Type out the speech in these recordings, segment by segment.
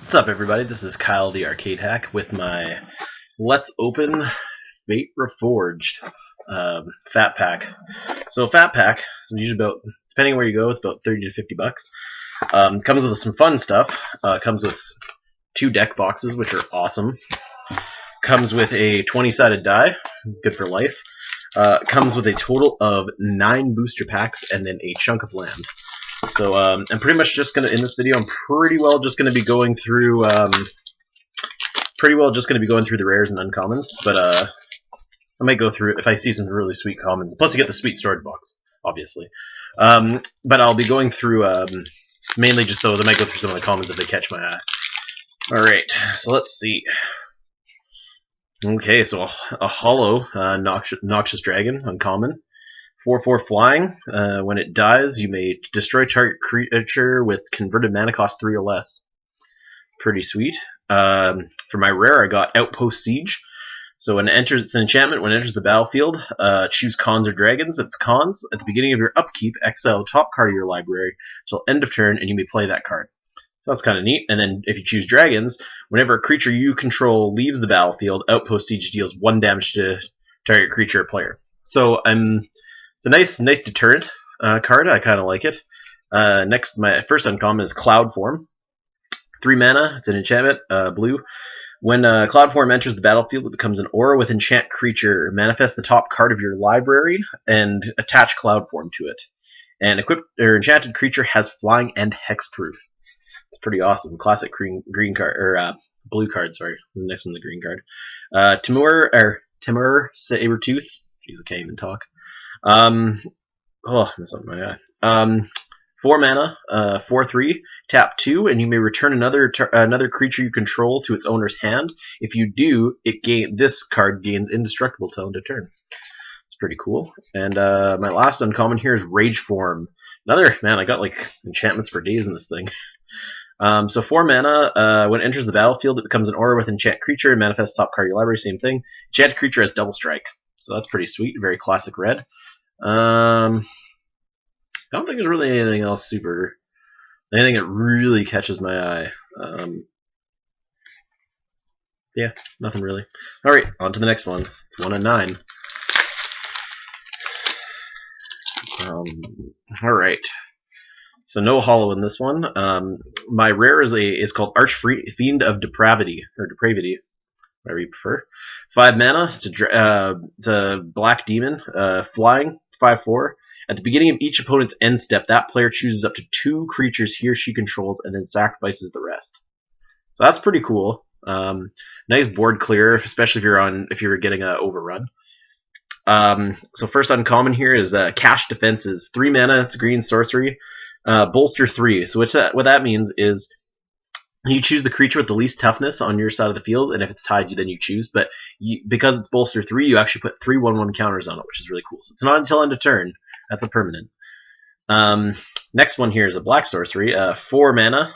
What's up, everybody? This is Kyle the Arcade Hack with my Let's Open Fate Reforged Fat Pack. So Fat Pack is usually about, depending on where you go, it's about 30 to 50 bucks. Comes with some fun stuff. Comes with 2 deck boxes, which are awesome. Comes with a 20-sided die, good for life. Comes with a total of 9 booster packs and then a chunk of land. So I'm pretty much just gonna, in this video, I'm pretty well just gonna be going through the rares and uncommons, but I might go through if I see some really sweet commons. Plus, you get the sweet storage box, obviously. But I'll be going through mainly just those. I might go through some of the commons if they catch my eye. All right, so let's see. Okay, so a hollow noxious dragon, uncommon. 4/4 flying. When it dies, you may destroy target creature with converted mana cost 3 or less. Pretty sweet. For my rare, I got Outpost Siege. So when it enters, it's an enchantment. When it enters the battlefield, choose cons or dragons. If it's cons, at the beginning of your upkeep, exile the top card of your library till end of turn, and you may play that card. So that's kind of neat. And then if you choose dragons, whenever a creature you control leaves the battlefield, Outpost Siege deals 1 damage to target creature or player. So it's a nice deterrent card. I kind of like it. Next, my first uncommon is Cloud Form. 3 mana. It's an enchantment, blue. When Cloud Form enters the battlefield, it becomes an aura with enchant creature. Manifest the top card of your library and attach Cloud Form to it. And equipped or enchanted creature has flying and hexproof. It's pretty awesome. Classic green card or blue card. Sorry, the next one's a green card. Timur Sabertooth. Jeez, I can't even talk. That's something my eye. 4 mana, 4/3, tap 2, and you may return another creature you control to its owner's hand. If you do, this card gains indestructible till end of turn. It's pretty cool. And my last uncommon here is Rage Form. I got like enchantments for days in this thing. So 4 mana, when it enters the battlefield, it becomes an aura with enchant creature and manifests top card of your library. Same thing. Enchanted creature has double strike. So that's pretty sweet. Very classic red. I don't think there's really anything else anything that really catches my eye. Yeah, nothing really. Alright, on to the next one. It's 1 and 9. Alright. So no hollow in this one. My rare is called Archfiend of Depravity, or Depravity, whatever you prefer. 5 mana. It's a black demon, flying, 5/4. At the beginning of each opponent's end step, that player chooses up to 2 creatures he or she controls and then sacrifices the rest. So that's pretty cool. Nice board clear, especially if you're getting an overrun. So first uncommon here is Cash Defenses. 3 mana. It's a green sorcery. Bolster 3. So what that means is you choose the creature with the least toughness on your side of the field, and if it's tied, then you choose. But because it's Bolster 3, you actually put 3 1/1 counters on it, which is really cool. So it's not until end of turn. That's a permanent. Next one here is a black sorcery. 4 mana.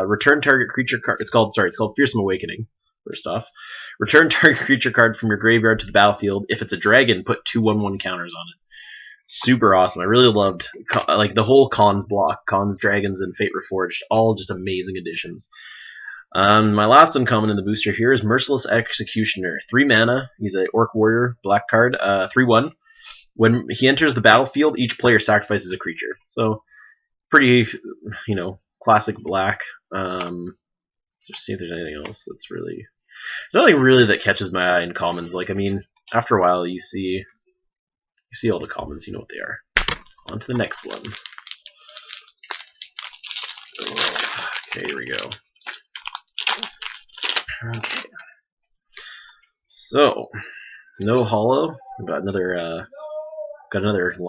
Return target creature card. It's called Fearsome Awakening. First off, return target creature card from your graveyard to the battlefield. If it's a dragon, put 2 1/1 counters on it. Super awesome. I really loved like the whole cons block, cons, dragons, and Fate Reforged. All just amazing additions. My last uncommon in the booster here is Merciless Executioner. 3 mana. He's an Orc Warrior, black card. 3/1. When he enters the battlefield, each player sacrifices a creature. So pretty, classic black. Just see if there's anything else that's really. There's nothing really that catches my eye in commons. Like, I mean, after a while, you see all the commons, you know what they are. On to the next one. Okay, here we go. Okay. So, no hollow. I've got another.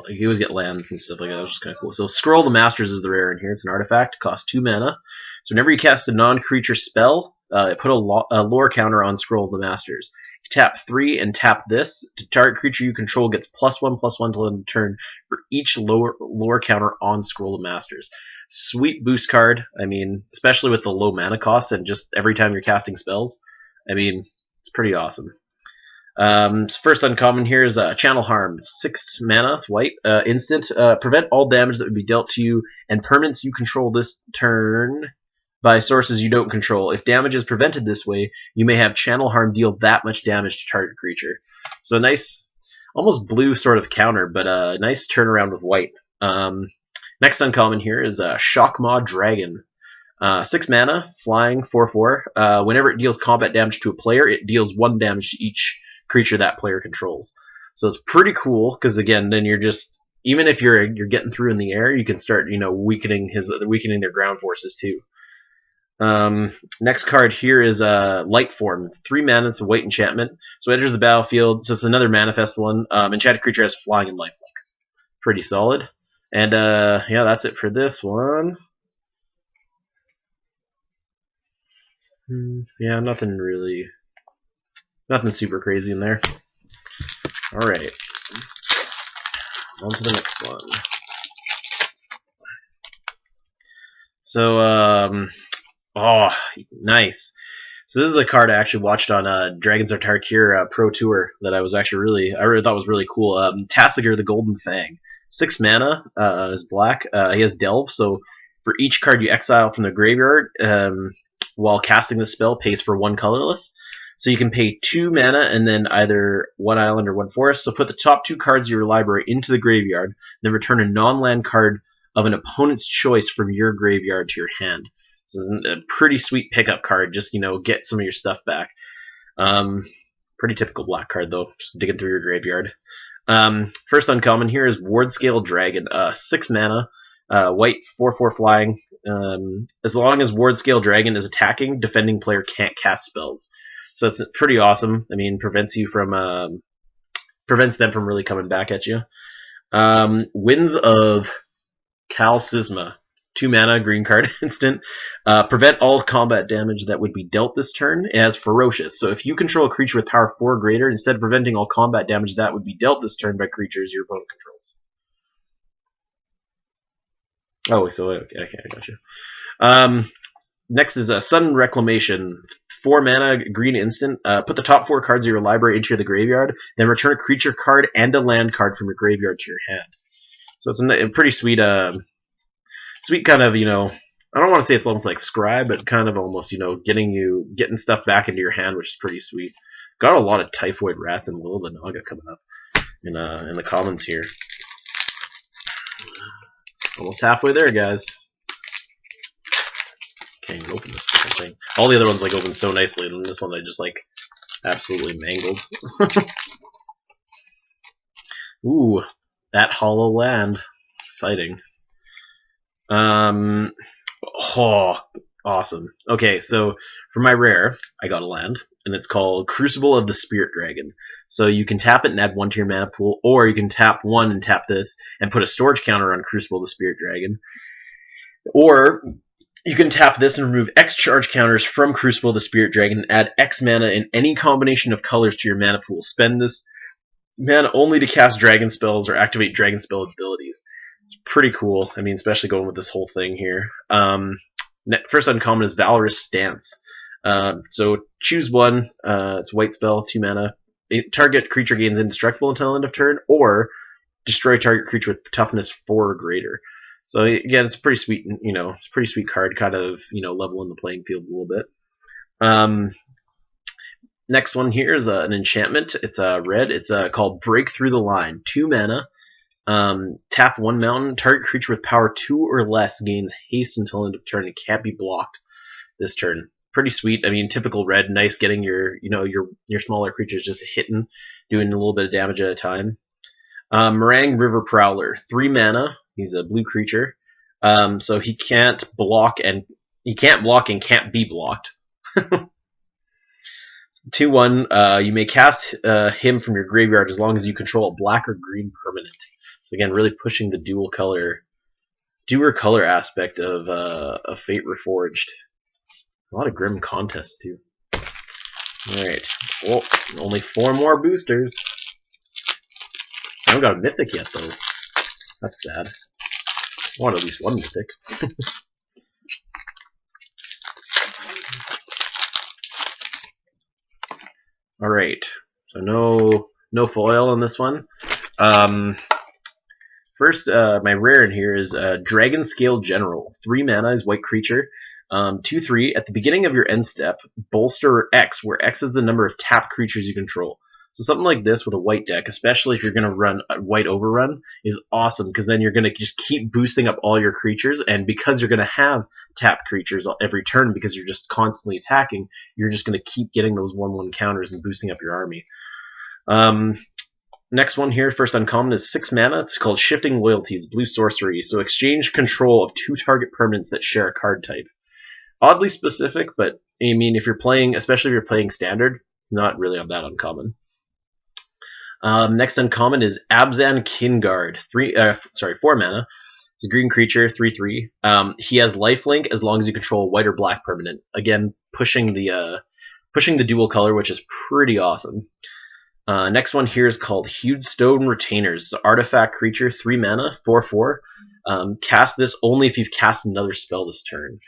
You always get lands and stuff like that, which is kind of cool. So, Scroll the Masters is the rare in here. It's an artifact. Costs 2 mana. So, whenever you cast a non-creature spell, put a lore counter on Scroll the Masters. Tap 3 and tap this. To target creature you control gets +1/+1 till end of turn for each lore counter on Scroll of Masters. Sweet boost card. I mean, especially with the low mana cost and just every time you're casting spells. I mean, it's pretty awesome. First uncommon here is Channel Harm. 6 mana, it's white, instant. Prevent all damage that would be dealt to you and permanents you control this turn by sources you don't control. If damage is prevented this way, you may have channel harm deal that much damage to target creature. So nice, almost blue sort of counter, but a nice turnaround with white. Next uncommon here is Shockmaw Dragon. 6 mana, flying, 4/4. Whenever it deals combat damage to a player, it deals 1 damage to each creature that player controls. So it's pretty cool, because again, then you're just, even if you're getting through in the air, you can start, weakening their ground forces too. Next card here is Light Form. It's 3 mana, it's a white enchantment. So it enters the battlefield, so it's another manifest one. Enchanted creature has flying and lifelink. Pretty solid. And yeah, that's it for this one. Yeah, nothing super crazy in there. Alright. On to the next one. So, oh, nice. So this is a card I actually watched on Dragons of Tarkir Pro Tour that I really thought was really cool. Tassiger the Golden Fang. 6 mana is black. He has Delve, so for each card you exile from the graveyard while casting the spell, pays for 1 colorless. So you can pay 2 mana and then either 1 island or 1 forest. So put the top 2 cards of your library into the graveyard, then return a non-land card of an opponent's choice from your graveyard to your hand. This is a pretty sweet pickup card. Just, get some of your stuff back. Pretty typical black card, though. Just digging through your graveyard. First uncommon here is Wardscale Dragon. 6 mana, white, 4/4 flying. As long as Wardscale Dragon is attacking, defending player can't cast spells. So it's pretty awesome. I mean, prevents them from really coming back at you. Winds of Kalsisma. 2 mana, green card, instant. Prevent all combat damage that would be dealt this turn. It has Ferocious. So if you control a creature with power 4 or greater, instead of preventing all combat damage that would be dealt this turn by creatures your opponent controls. Oh, so okay, I got you. Next is Sudden Reclamation. 4 mana, green instant. Put the top 4 cards of your library into the graveyard, then return a creature card and a land card from your graveyard to your hand. So it's a pretty sweet, sweet kind of, I don't want to say it's almost like Scry, but kind of almost, getting stuff back into your hand, which is pretty sweet. Got a lot of Typhoid Rats and Will of the Naga coming up in the commons here. Almost halfway there, guys. Can't even open this thing. All the other ones open so nicely, and this one I just absolutely mangled. Ooh, that hollow land. Exciting. Oh, awesome. Okay, so for my rare, I got a land, and it's called Crucible of the Spirit Dragon. So you can tap it and add 1 to your mana pool, or you can tap 1 and tap this and put a storage counter on Crucible of the Spirit Dragon. Or you can tap this and remove X charge counters from Crucible of the Spirit Dragon and add X mana in any combination of colors to your mana pool. Spend this mana only to cast dragon spells or activate dragon spell abilities. It's pretty cool. I mean, especially going with this whole thing here. First uncommon is Valorous Stance. So choose 1. It's white spell, 2 mana. Target creature gains indestructible until end of turn, or destroy target creature with toughness 4 or greater. So again, it's pretty sweet. It's a pretty sweet card, kind of leveling the playing field a little bit. Next one here is an enchantment. It's red. It's called Break Through the Line. 2 mana. Tap 1 mountain. Target creature with power 2 or less gains haste until end of turn. It can't be blocked this turn. Pretty sweet. I mean, typical red. Nice getting your smaller creatures just hitting, doing a little bit of damage at a time. Meringue River Prowler. 3 mana. He's a blue creature. So he can't block and can't be blocked. 2/1. You may cast him from your graveyard as long as you control a black or green permanent. So again, really pushing the dual color aspect of Fate Reforged. A lot of grim contests too. All right. Well, only 4 more boosters. I haven't got a mythic yet though. That's sad. I want at least 1 mythic. All right. So no foil on this one. first, my rare in here is Dragon Scale General. 3 mana is white creature. 2/3. At the beginning of your end step, bolster X, where X is the number of tapped creatures you control. So something like this with a white deck, especially if you're going to run a white overrun, is awesome because then you're going to just keep boosting up all your creatures, and because you're going to have tapped creatures every turn because you're just constantly attacking, you're just going to keep getting those 1/1 counters and boosting up your army. Next one here, first uncommon, is 6 mana. It's called Shifting Loyalties, blue sorcery. So exchange control of 2 target permanents that share a card type. Oddly specific, but I mean, if you're playing, especially if you're playing standard, it's not really that uncommon. Next uncommon is Abzan Kingguard, 4 mana. It's a green creature, 3/3. He has lifelink as long as you control a white or black permanent. Again, pushing the dual color, which is pretty awesome. Next one here is called Huge Stone Retainers. It's an artifact creature, 3 mana, 4/4. Cast this only if you've cast another spell this turn.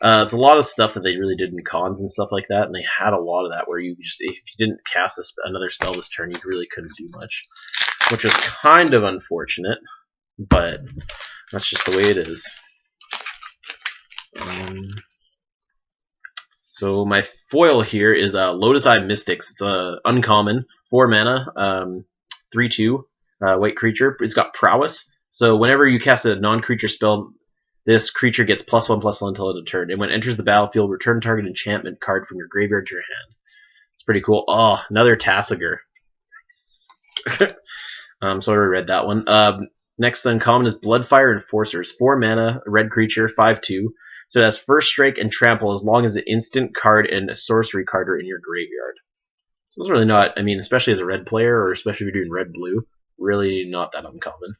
It's a lot of stuff that they really did in cons and stuff like that, and they had a lot of that where you just, if you didn't cast another spell this turn, you really couldn't do much, which was kind of unfortunate, but that's just the way it is. So my foil here is Lotus Eye Mystics. It's a uncommon, 4 mana, 3/2, white creature. It's got prowess, so whenever you cast a non-creature spell, this creature gets +1/+1 until end of turn. And when it enters the battlefield, return target enchantment card from your graveyard to your hand. It's pretty cool. Oh, another Tassiger. Nice. So I already read that one. Next uncommon is Bloodfire Enforcers. 4 mana, red creature, 5/2. So it has first strike and trample as long as the instant card and a sorcery card are in your graveyard. So it's really not, I mean, especially as a red player, or especially if you're doing red-blue, really not that uncommon.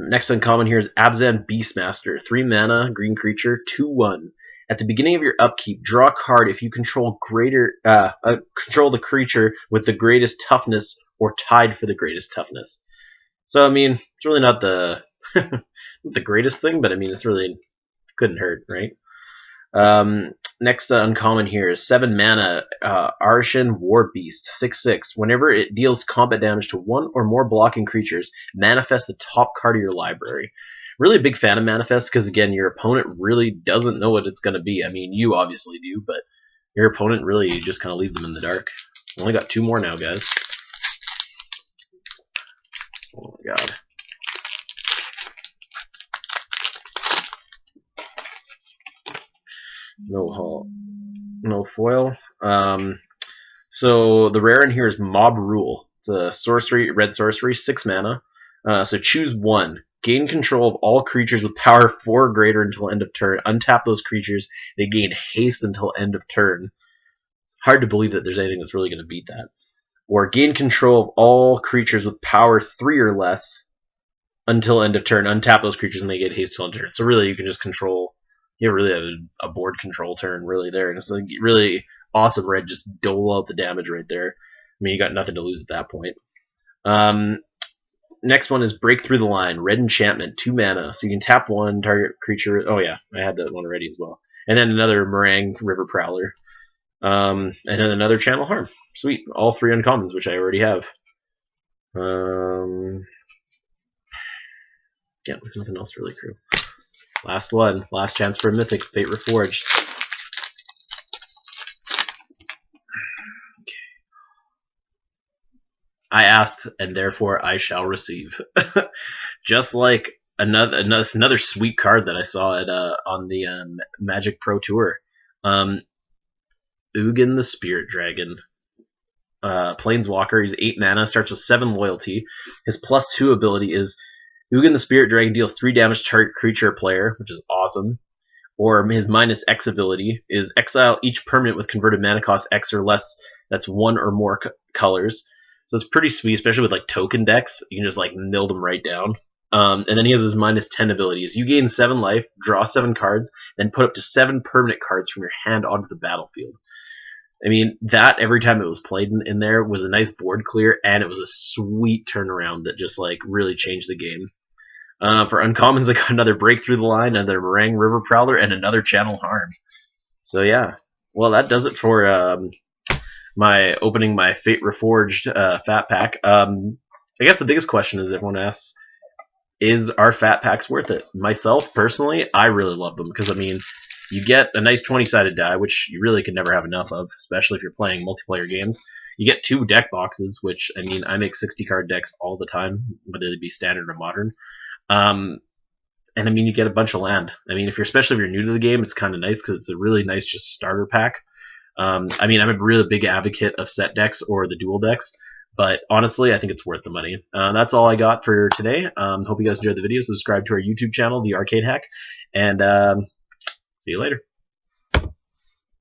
Next uncommon here is Abzan Beastmaster, 3 mana, green creature, 2/1. At the beginning of your upkeep, draw a card if you control control the creature with the greatest toughness or tied for the greatest toughness. So I mean, it's really not the the greatest thing, but I mean, it's really couldn't hurt, right? Next uncommon here is 7 mana, Arshan War Beast, 6/6. Whenever it deals combat damage to 1 or more blocking creatures, manifest the top card of your library. Really a big fan of manifest because, again, your opponent really doesn't know what it's going to be. I mean, you obviously do, but your opponent really just kind of leaves them in the dark. Only got 2 more now, guys. Oh my god. No foil. So the rare in here is Mob Rule. It's a sorcery, red sorcery, 6 mana. So choose 1. Gain control of all creatures with power 4 or greater until end of turn. Untap those creatures. They gain haste until end of turn. Hard to believe that there's anything that's really going to beat that. Or gain control of all creatures with power 3 or less until end of turn. Untap those creatures and they get haste until end of turn. So really you can just control. You really have a board control turn really there, and it's like really awesome red. Just dole out the damage right there. I mean, you got nothing to lose at that point. Next one is Break Through the Line, red enchantment, 2 mana, so you can tap 1 target creature. Oh yeah, I had that one already as well. And then another Meringue River Prowler, and then another Channel Harm. Sweet, all 3 uncommons, which I already have. Yeah, there's nothing else really cool. Last one. Last chance for a mythic. Fate Reforged. Okay. I asked, and therefore I shall receive. Just like another sweet card that I saw at on the Magic Pro Tour. Ugin the Spirit Dragon. Planeswalker. He's 8 mana. Starts with 7 loyalty. His +2 ability is Ugin the Spirit Dragon deals 3 damage to target creature or player, which is awesome. Or his -X ability is exile each permanent with converted mana cost X or less that's 1 or more colors. So it's pretty sweet, especially with like token decks. You can just like mill them right down. And then he has his -10 abilities. You gain 7 life, draw 7 cards, then put up to 7 permanent cards from your hand onto the battlefield. I mean, that every time it was played in there was a nice board clear, and it was a sweet turnaround that just like really changed the game. For uncommons, I got another Break Through the Line, another Meringue River Prowler, and another Channel Harm. So yeah, well that does it for my opening my Fate Reforged Fat Pack. I guess the biggest question is everyone asks, is our fat packs worth it? Myself, personally, I really love them because, I mean, you get a nice 20-sided die, which you really can never have enough of, especially if you're playing multiplayer games. You get 2 deck boxes, which, I mean, I make 60-card decks all the time, whether it be standard or modern. And, I mean, you get a bunch of land. I mean, especially if you're new to the game, it's kind of nice because it's a really nice just starter pack. I mean, I'm a really big advocate of set decks or the dual decks. But honestly, I think it's worth the money. That's all I got for today. Hope you guys enjoyed the video. Subscribe to our YouTube channel, The Arcade Hack, and see you later.